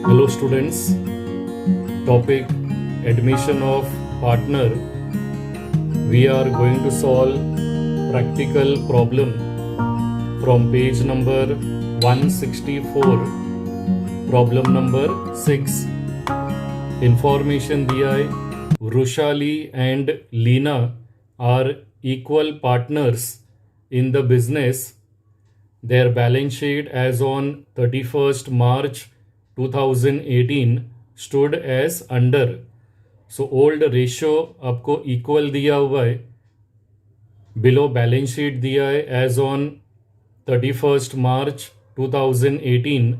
Hello students, topic admission of partner. We are going to solve practical problem from page number 164, problem number 6. Information दिया है, Rushali and Lina are equal partners in the business. Their balance sheet as on 31st March 2018 stood as under. So old ratio आपको equal दिया हुआ है, below balance sheet दिया है as on 31st March 2018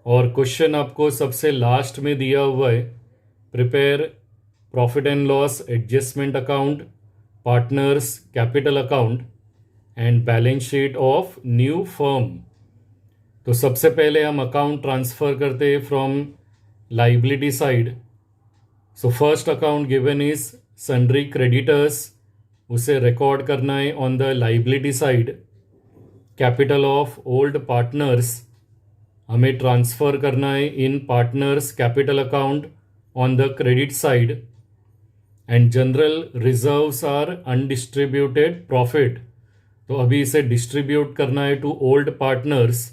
और question आपको सबसे last में दिया हुआ है, prepare profit and loss adjustment account, partners capital account and balance sheet of new firm. तो सबसे पहले हम अकाउंट ट्रांसफ़र करते हैं from liability side. So first account given is sundry creditors, उसे रिकॉर्ड करना है on the liability side. Capital of old partners हमें ट्रांसफ़र करना है in partners capital account on the credit side. And general reserves are undistributed profit, तो अभी इसे distribute करना है to old partners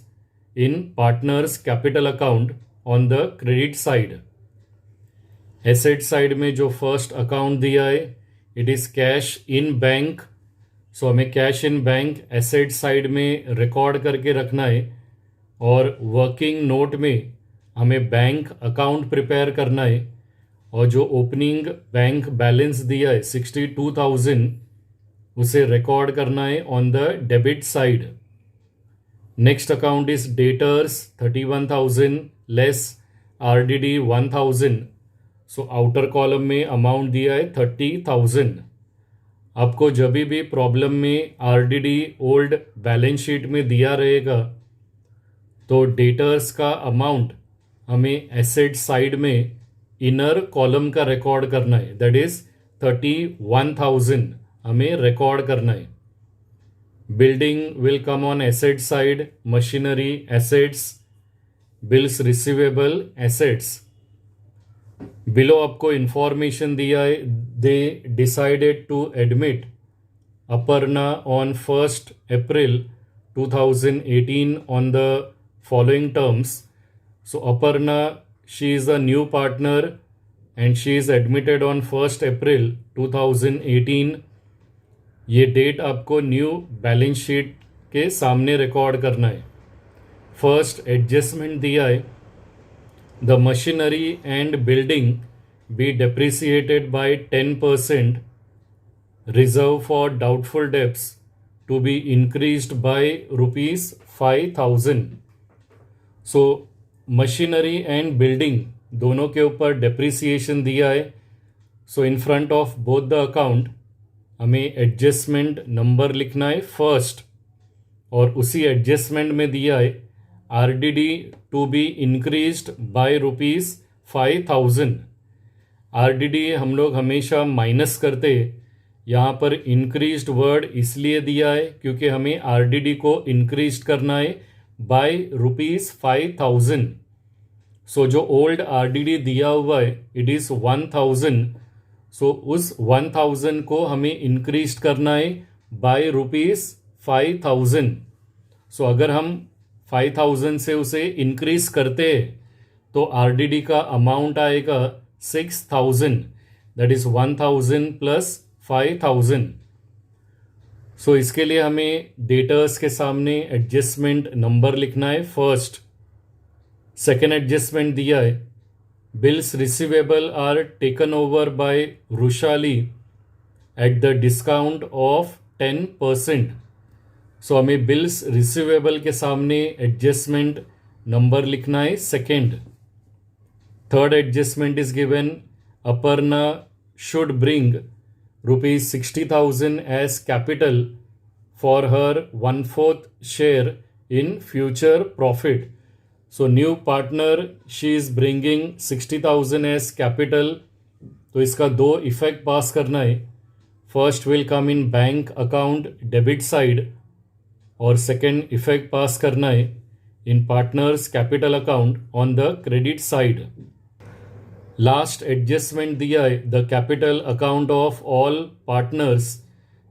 in partners capital account on the credit side. Asset side में जो फर्स्ट अकाउंट दिया है it is cash in bank. So हमें cash in bank asset side में रिकॉर्ड करके रखना है और वर्किंग नोट में हमें बैंक अकाउंट प्रिपेयर करना है और जो ओपनिंग बैंक बैलेंस दिया है 62,000 उसे रिकॉर्ड करना है on the debit side. Next account is debtors 31,000 less RDD 1,000. So outer column में अमाउंट दिया है 30,000. आपको जब भी प्रॉब्लम में आरडीडी ओल्ड बैलेंस शीट में दिया रहेगा तो डेटर्स का अमाउंट हमें एसेट साइड में इनर कॉलम का रिकॉर्ड करना है, दैट इज 31,000 हमें रिकॉर्ड करना है. Building will come on asset side, machinery assets, bills receivable assets. Below आपको इंफॉर्मेशन दिया है, they decided to admit Aparna on 1st April 2018 on the following terms. So Aparna, she is a new partner and she is admitted on 1st April 2018. ये date आपको new balance sheet के सामने record करना है. First adjustment दिया है, the machinery and building be depreciated by 10%, reserve for doubtful debts to be increased by ₹5,000. So machinery and building दोनों के ऊपर डेप्रिसिएशन दिया है. So in front of both the account हमें एडजस्टमेंट नंबर लिखना है फर्स्ट और उसी एडजस्टमेंट में दिया है RDD to be increased by ₹5,000. RDD हम लोग हमेशा माइनस करते हैं, यहाँ पर इंक्रीज्ड वर्ड इसलिए दिया है क्योंकि हमें आरडीडी को इंक्रीज करना है बाय ₹5,000. सो जो ओल्ड आरडीडी दिया हुआ है इट इज़ 1,000. सो उस 1,000 को हमें इंक्रीज करना है बाय ₹5,000. सो अगर हम 5,000 से उसे इंक्रीज करते हैं तो आरडीडी का अमाउंट आएगा 6,000, दैट इज़ 1,000 प्लस 5,000. सो इसके लिए हमें डेटर्स के सामने एडजस्टमेंट नंबर लिखना है फर्स्ट. सेकेंड एडजस्टमेंट दिया है, bills receivable are taken over by Rushali at the discount of 10%. So हमें बिल्स रिसीवेबल के सामने एडजस्टमेंट नंबर लिखना है second. Third adjustment is given, Aparna should bring ₹60,000 as capital for her 1/4 share in future profit. So new partner she is bringing 60,000 as capital. तो इसका दो effect pass करना है, first will come in bank account debit side और second effect pass करना है in partners capital account on the credit side. Last adjustment दिया है, the capital account of all partners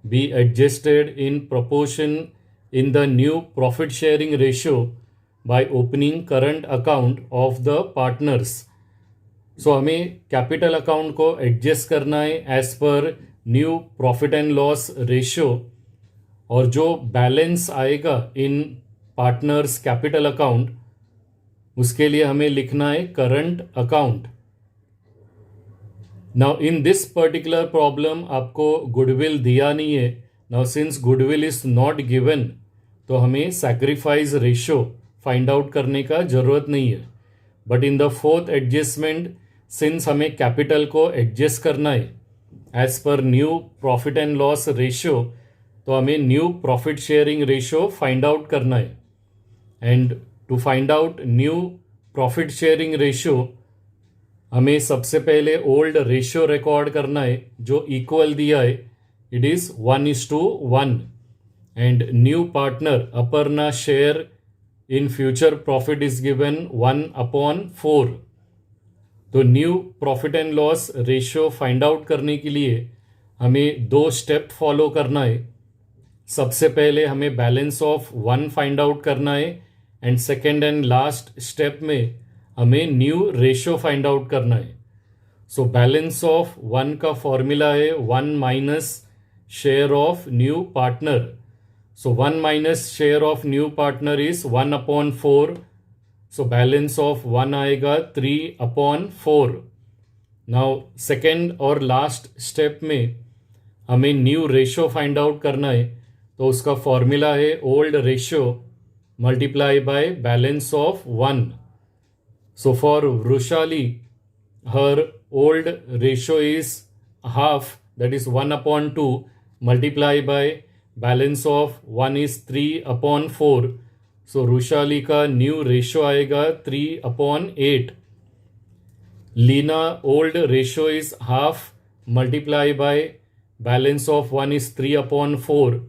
be adjusted in proportion in the new profit sharing ratio by opening current account of the partners. So हमें capital account को adjust करना है as per new profit and loss ratio, और जो balance आएगा इन partners capital account उसके लिए हमें लिखना है current account. Now in this particular problem आपको गुडविल दिया नहीं है. Now since goodwill is not given तो हमें सैक्रिफाइस रेशियो फाइंड आउट करने का ज़रूरत नहीं है. But in the fourth adjustment since हमें कैपिटल को एडजस्ट करना है as per new profit and loss ratio, तो हमें new profit sharing ratio find out करना है. And to find out new profit sharing ratio हमें सबसे पहले ओल्ड रेशियो रिकॉर्ड करना है जो इक्वल दिया है, it is 1:1. And new partner Aparna share in future profit is given 1/4. तो new profit and loss ratio find out करने के लिए हमें 2 स्टेप फॉलो करना है. सबसे पहले हमें बैलेंस ऑफ 1 फाइंड आउट करना है and second and last step में हमें न्यू रेशियो फाइंड आउट करना है. सो बैलेंस ऑफ 1 का फॉर्मूला है 1 minus share of new partner. So 1 minus share of new partner is 1/4. So balance of 1 आएगा 3/4. Now second और लास्ट स्टेप में हमें न्यू रेशियो फाइंड आउट करना है, तो उसका फॉर्मूला है old ratio multiply by balance of 1. So for Vrushali, her old ratio is half, that is 1/2 multiplied by balance of 1 is 3/4. So Vrushali का new ratio आएगा 3/8. Lina old ratio is half multiplied by balance of 1 is 3/4.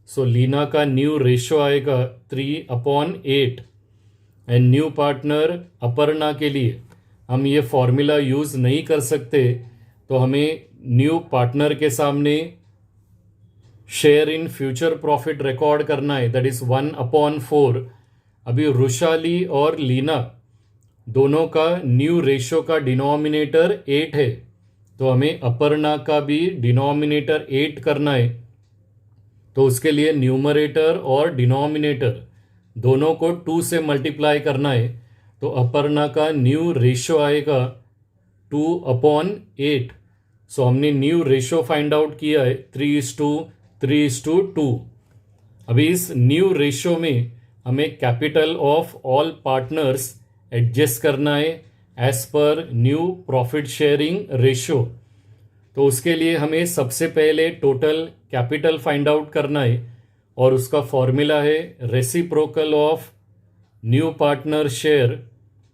So Lina का new ratio आएगा 3/8. And new partner Aparna के लिए हम ये formula use नहीं कर सकते, तो हमें न्यू पार्टनर के सामने share in future profit record करना है, दैट इज़ 1/4. अभी रुशाली और लीना दोनों का न्यू रेशियो का डिनोमिनेटर 8 है, तो हमें अपर्णा का भी डिनोमिनेटर 8 करना है. तो उसके लिए न्यूमरेटर और डिनोमिनेटर दोनों को 2 से मल्टीप्लाई करना है. तो अपर्णा का न्यू रेशियो आएगा 2/8. सो हमने न्यू रेशियो फाइंड आउट किया है 3:2. अभी इस न्यू रेशियो में हमें capital of all partners adjust करना है as per new profit sharing ratio. तो उसके लिए हमें सबसे पहले टोटल कैपिटल फाइंड आउट करना है, और उसका फॉर्मूला है reciprocal of new partner share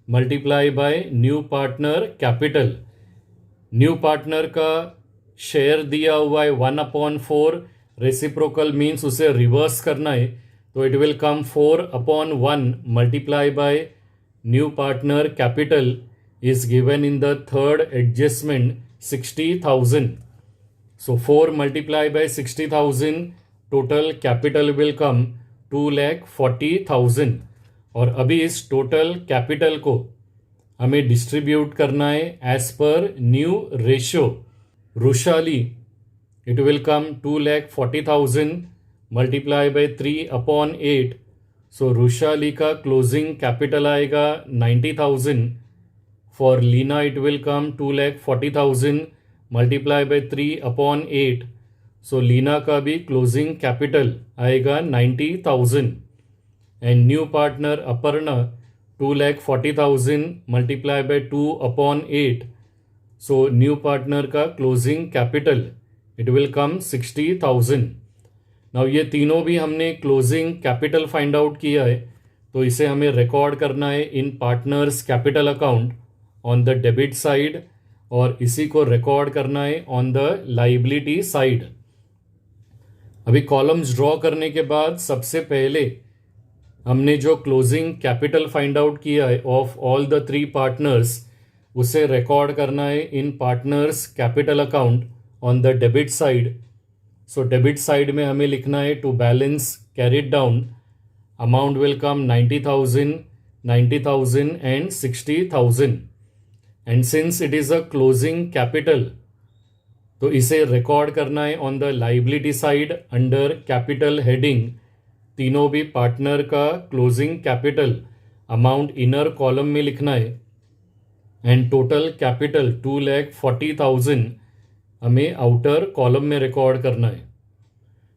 multiply by new partner capital. New partner का शेयर दिया हुआ है 1/4. रेसिप्रोकल मीन्स उसे रिवर्स करना है, तो it will come 4/1 multiply by new partner capital is given in the third adjustment 60,000. So 4 multiply by 60,000, total capital will come 2,40,000. और अभी इस टोटल कैपिटल को हमें डिस्ट्रीब्यूट करना है as per new ratio. Rushali it will come 2,40,000 multiply by 3/8. So Rushali का closing capital आएगा 90,000. For Leena it will come 2,40,000 multiply by 3/8. So Leena का भी क्लोजिंग कैपिटल आएगा 90,000. And new partner Aparna 2,40,000 multiply by 2/8. So new partner का closing capital it will come 60,000. Now ये तीनों भी हमने क्लोजिंग कैपिटल फाइंड आउट किया है, तो इसे हमें रिकॉर्ड करना है in partners capital account on the debit side, और इसी को रिकॉर्ड करना है ऑन द लाइबिलिटी साइड. अभी कॉलम्स ड्रॉ करने के बाद सबसे पहले हमने जो क्लोजिंग कैपिटल फाइंड आउट किया है ऑफ ऑल द 3 पार्टनर्स, उसे रिकॉर्ड करना है in partners capital account on the debit side. So debit side में हमें लिखना है to balance carried down, amount will come 90,000, 90,000 and 60,000. And since it is a closing capital, तो इसे record करना है on the liability side under capital heading. तीनों भी पार्टनर का closing capital amount inner column में लिखना है एंड टोटल कैपिटल 2,40,000 हमें आउटर कॉलम में रिकॉर्ड करना है.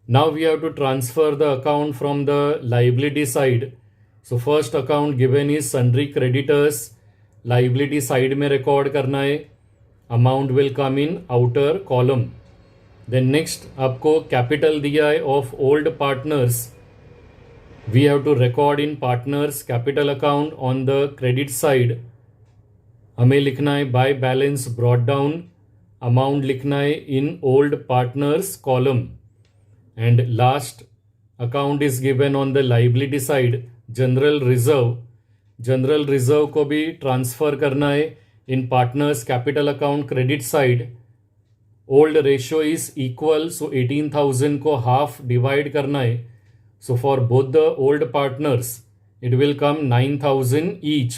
Now we have to transfer the account from the liability side. So first account given is sundry creditors, liability side में record करना है. Amount will come in outer column. Then next आपको capital दिया है of old partners. We have to record in partners capital account on the credit side. हमें लिखना है by balance brought down, amount लिखना है in old partners column. And last account is given on the liability side general reserve. General reserve को भी transfer करना है in partners capital account credit side. Old ratio is equal, so 18,000 को half divide करना है. So for both the old partners, it will come 9,000 each.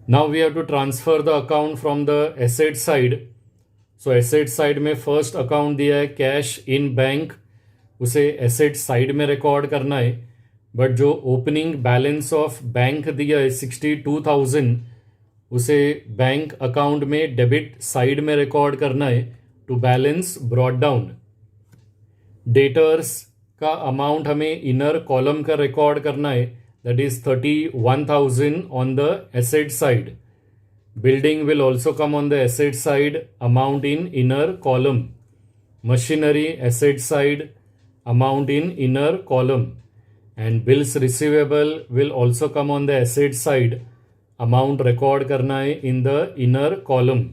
Now we have to transfer the account from the asset side. So asset side में first account दिया है cash in bank, उसे asset side में record करना है. But जो opening balance of bank दिया है 62,000, उसे bank account में debit side में record करना है to balance brought down. Debtors का अमाउंट हमें इनर कॉलम का रिकॉर्ड करना है, that is 31,000 on the asset side. Building will also come on the asset side, amount in inner column. Machinery asset side, amount in inner column. And bills receivable will also come on the asset side, amount record करना है in the inner column.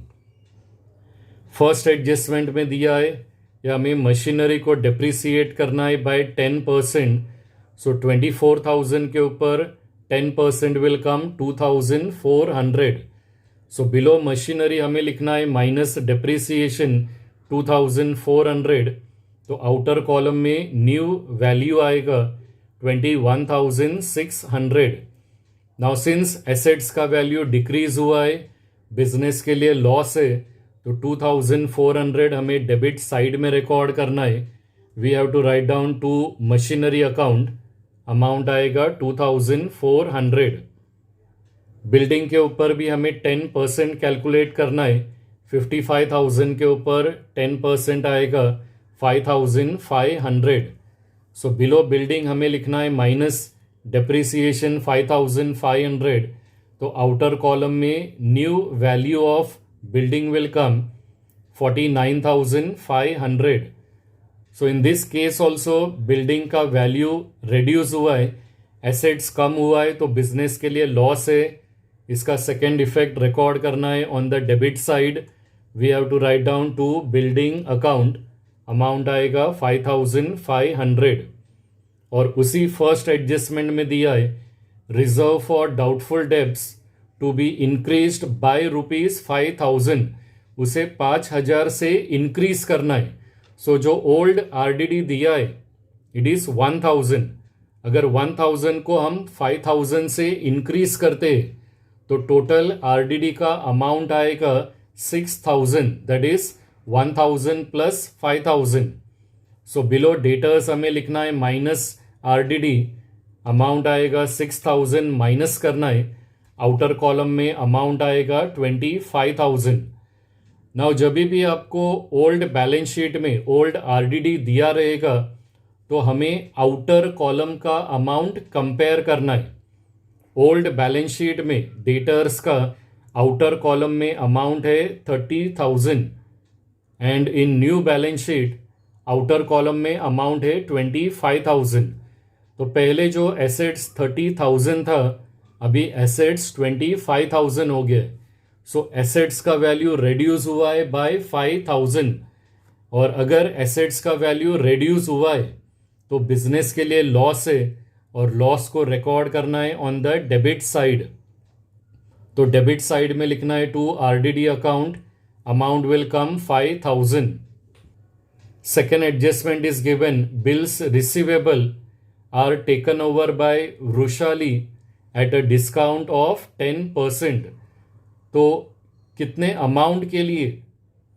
First adjustment में दिया है या हमें machinery को depreciate करना है बाय 10%. सो 24,000 के ऊपर 10% will come 2,400. So below machinery हमें लिखना है माइनस डिप्रिसिएशन 2,400. तो आउटर कॉलम में न्यू वैल्यू आएगा 21,600. नाउ सिंस एसेट्स का वैल्यू डिक्रीज हुआ है, बिजनेस के लिए लॉस है, तो 2,400 हमें डेबिट साइड में रिकॉर्ड करना है. We have to write down to machinery account, amount आएगा 2,400. बिल्डिंग के ऊपर भी हमें 10% कैलकुलेट करना है. 55,000 के ऊपर 10% आएगा 5,500. सो बिलो बिल्डिंग हमें लिखना है माइनस डेप्रिसिएशन 5,500. तो आउटर कॉलम में new value of building will come 49,500. So in this case also building का value reduce हुआ है, assets कम हुआ है, तो business के लिए loss है. इसका second effect record करना है on the debit side. We have to write down to building account, amount आएगा 5,500. और उसी first adjustment में दिया है reserve for doubtful debts to be increased by ₹5,000, उसे 5,000 से इंक्रीज करना है. सो जो ओल्ड आरडीडी दिया है इट इज 1,000. अगर 1,000 को हम 5,000 से इंक्रीज करते हैं तो टोटल आरडीडी का अमाउंट आएगा 6,000, that is 1,000 plus 5,000. So below debtors हमें लिखना है माइनस आरडीडी, अमाउंट आएगा 6,000 माइनस करना है. आउटर कॉलम में अमाउंट आएगा 25,000. नाउ जब भी आपको ओल्ड बैलेंस शीट में ओल्ड आरडीडी दिया रहेगा तो हमें आउटर कॉलम का अमाउंट कंपेयर करना है. ओल्ड बैलेंस शीट में डेटर्स का आउटर कॉलम में अमाउंट है 30,000 and in new balance sheet outer column में अमाउंट है 25,000. तो पहले जो एसेट्स 30,000 था, अभी एसेट्स 25,000 हो गए. सो एसेट्स का वैल्यू रेड्यूस हुआ है बाय 5,000. और अगर एसेट्स का वैल्यू रेड्यूस हुआ है तो बिजनेस के लिए लॉस है, और लॉस को रिकॉर्ड करना है ऑन द डेबिट साइड। तो डेबिट साइड में लिखना है to RDD account, amount will come 5000। Second adjustment is given, bills receivable are taken over by Vrushali at a discount of 10%। तो कितने अमाउंट के लिए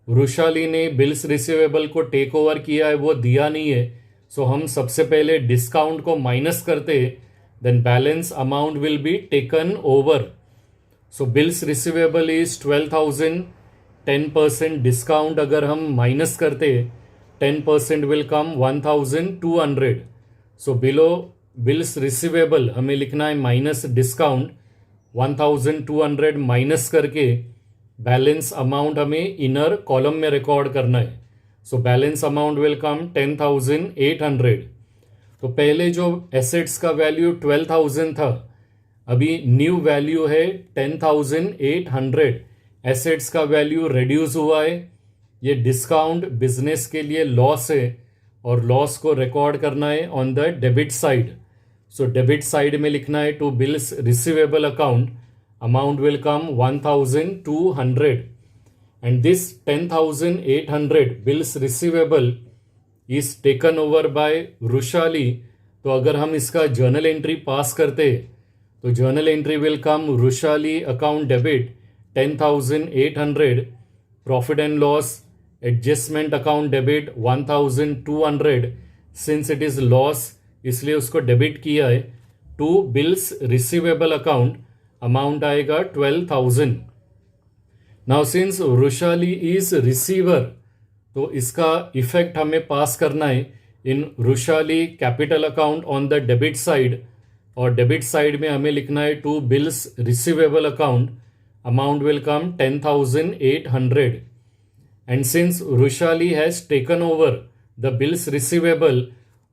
वृषाली ने बिल्स रिसीवेबल को टेक ओवर किया है वो दिया नहीं है। सो हम सबसे पहले डिस्काउंट को माइनस करते, then balance amount will be taken over. So bills receivable is 12,000, 10% discount अगर हम माइनस करते 10% will come 1,200। So below bills receivable हमें लिखना है माइनस डिस्काउंट, 1,200 माइनस करके बैलेंस अमाउंट हमें इनर कॉलम में रिकॉर्ड करना है। So balance amount will come 10,800। तो पहले जो एसेट्स का वैल्यू 12,000 था, अभी न्यू वैल्यू है 10,800। एसेट्स का वैल्यू रिड्यूस हुआ है। ये डिस्काउंट बिजनेस के लिए लॉस है और लॉस को रिकॉर्ड करना है on the debit side. So debit side में लिखना है to bills receivable account, amount will come 1,200 and this 10,800 bills receivable is taken over by Vrushali. तो अगर हम इसका जर्नल एंट्री पास करते तो journal entry will come Vrushali account debit 10,800, profit and loss adjustment account debit 1,200। Since it is loss इसलिए उसको debit किया है to bills receivable account, amount आएगा 12,000। Now since Vrushali is receiver, तो इसका इफेक्ट हमें पास करना है in Vrushali capital account on the debit side. और डेबिट साइड में हमें लिखना है to bills receivable account, amount will come 10,800। And since Vrushali has taken over the bills receivable,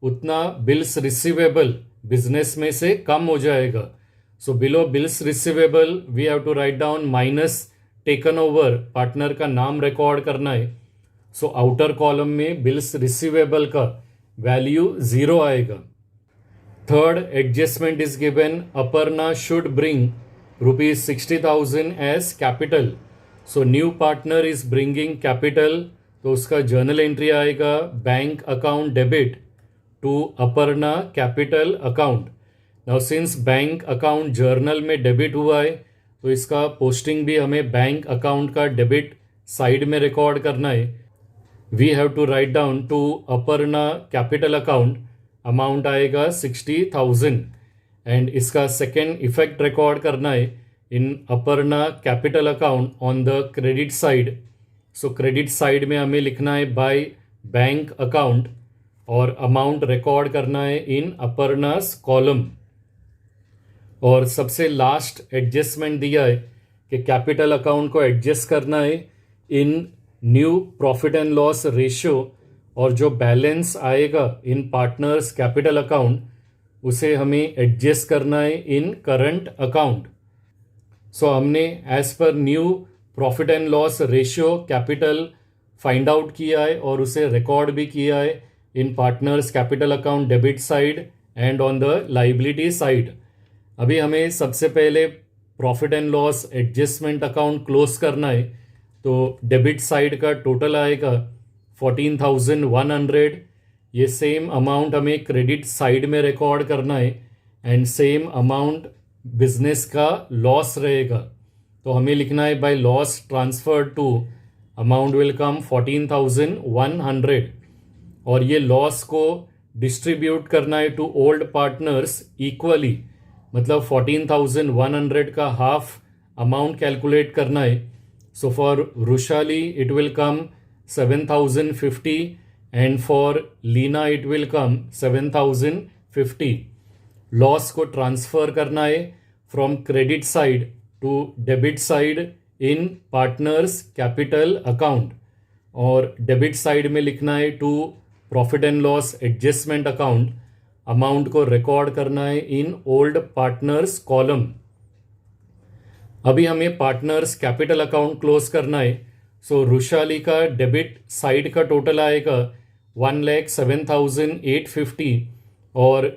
उतना बिल्स रिसीवेबल बिजनेस में से कम हो जाएगा। So below bills receivable we have to write down minus taken over, partner का नाम record करना है। सो आउटर कॉलम में बिल्स रिसीवेबल का वैल्यू 0 आएगा। Third adjustment is given, Aparna should bring ₹60,000 as capital. So new partner is bringing capital, तो उसका जर्नल एंट्री आएगा bank account debit to Aparna capital account. Now since bank account journal में debit हुआ है, तो इसका पोस्टिंग भी हमें बैंक अकाउंट का डेबिट साइड में रिकॉर्ड करना है। We have to write down to Aparna capital account, amount आएगा 60,000। एंड इसका सेकेंड इफेक्ट रिकॉर्ड करना है in Aparna capital account on the credit side. So credit side में हमें लिखना है बाय बैंक अकाउंट और अमाउंट रिकॉर्ड करना है इन अपर्णास कॉलम। और सबसे लास्ट एडजस्टमेंट दिया है कि कैपिटल अकाउंट को एडजस्ट करना है in new profit and loss ratio, और जो बैलेंस आएगा इन पार्टनर्स कैपिटल अकाउंट उसे हमें एडजस्ट करना है इन करंट अकाउंट। सो हमने as per new profit and loss ratio capital find out किया है और उसे रिकॉर्ड भी किया है in partners capital account debit side and on the liability side. अभी हमें सबसे पहले profit and loss adjustment account close करना है। तो डेबिट साइड का टोटल आएगा 14,100। ये सेम अमाउंट हमें क्रेडिट साइड में रिकॉर्ड करना है एंड सेम अमाउंट बिजनेस का लॉस रहेगा। तो हमें लिखना है by loss transfer to, amount will come 14,100। और ये लॉस को डिस्ट्रीब्यूट करना है टू ओल्ड पार्टनर्स इक्वली, मतलब 14,100 का हाफ अमाउंट कैलकुलेट करना है। So for Vrushali it will come 7,050 and for Leena it will come 7,050। Loss को ट्रांसफर करना है from credit side to debit side in partners capital account, और डेबिट साइड में लिखना है to profit and loss adjustment account, amount को record करना है इन ओल्ड पार्टनर्स कॉलम। अभी हमें पार्टनर्स कैपिटल अकाउंट क्लोज करना है। सो वृषाली का डेबिट साइड का टोटल आएगा 1,07,850 और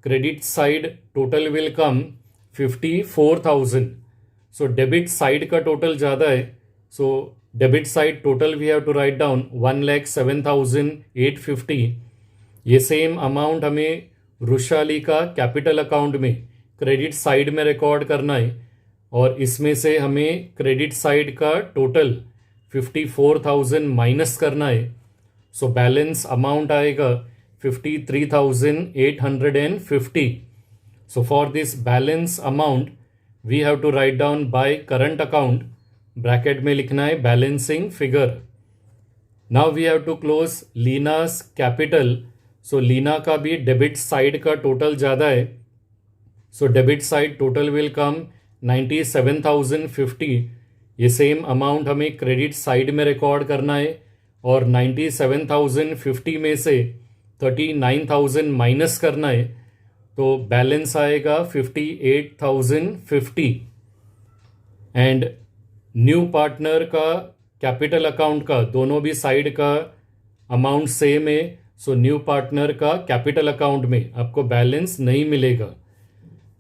credit side total will come 54,000. So debit side का total ज़्यादा है, so debit side total we have to write down 1,07,850. ये सेम अमाउंट हमें रुशाली का कैपिटल अकाउंट में क्रेडिट साइड में रिकॉर्ड करना है, और इसमें से हमें क्रेडिट साइड का टोटल 54,000 माइनस करना है. सो बैलेंस अमाउंट आएगा 53,850. So for this balance amount we have to write down by current account, bracket में लिखना है balancing figure. Now we have to close Leena's capital. So Leena का भी डेबिट साइड का टोटल ज़्यादा है, so debit side total will come 97,050. ये same amount हमें क्रेडिट साइड में रिकॉर्ड करना है, और 97,050 में से 39,000 माइनस करना है, तो बैलेंस आएगा 58,050. एंड न्यू पार्टनर का कैपिटल अकाउंट का दोनों भी साइड का अमाउंट सेम है, सो न्यू पार्टनर का कैपिटल अकाउंट में आपको बैलेंस नहीं मिलेगा.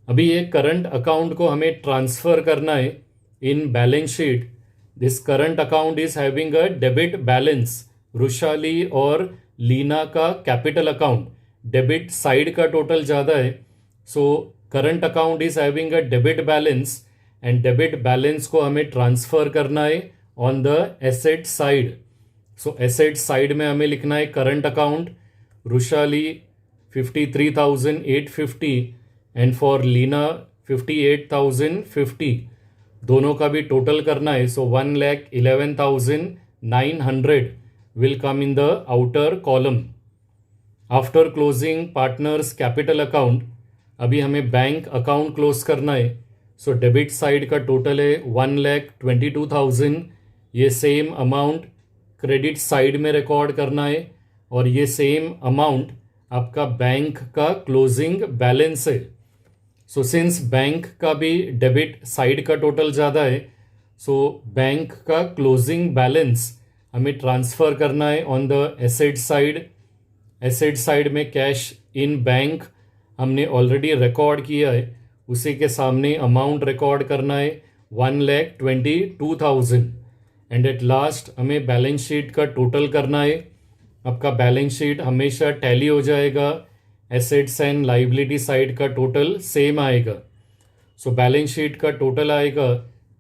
अभी ये करंट अकाउंट को हमें ट्रांसफ़र करना है in balance sheet. This current account is having a debit balance. Rushali और लीना का कैपिटल अकाउंट डेबिट साइड का टोटल ज़्यादा है, so current account is having a debit balance, and debit balance को हमें ट्रांसफ़र करना है on the asset side. So asset side में हमें लिखना है current account Rushali 53,850 and for Leena 58,050. दोनों का भी टोटल करना है, so 1,11,900 will come in the outer column. After closing partners capital account अभी हमें बैंक अकाउंट क्लोज करना है. सो डेबिट साइड का टोटल है 1,22,000. ये सेम अमाउंट क्रेडिट साइड में रिकॉर्ड करना है, और ये सेम अमाउंट आपका बैंक का क्लोजिंग बैलेंस है. सो सिंस बैंक का भी डेबिट साइड का टोटल ज़्यादा है, सो बैंक का क्लोजिंग बैलेंस हमें ट्रांसफ़र करना है on the asset side. Asset side में कैश इन बैंक हमने ऑलरेडी रिकॉर्ड किया है, उसी के सामने अमाउंट रिकॉर्ड करना है 1,22,000. एंड एट लास्ट हमें बैलेंस शीट का टोटल करना है. आपका बैलेंस शीट हमेशा टैली हो जाएगा, एसेट्स एंड लाइबिलिटी साइड का टोटल सेम आएगा. सो बैलेंस शीट का टोटल आएगा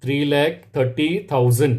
3,30,000.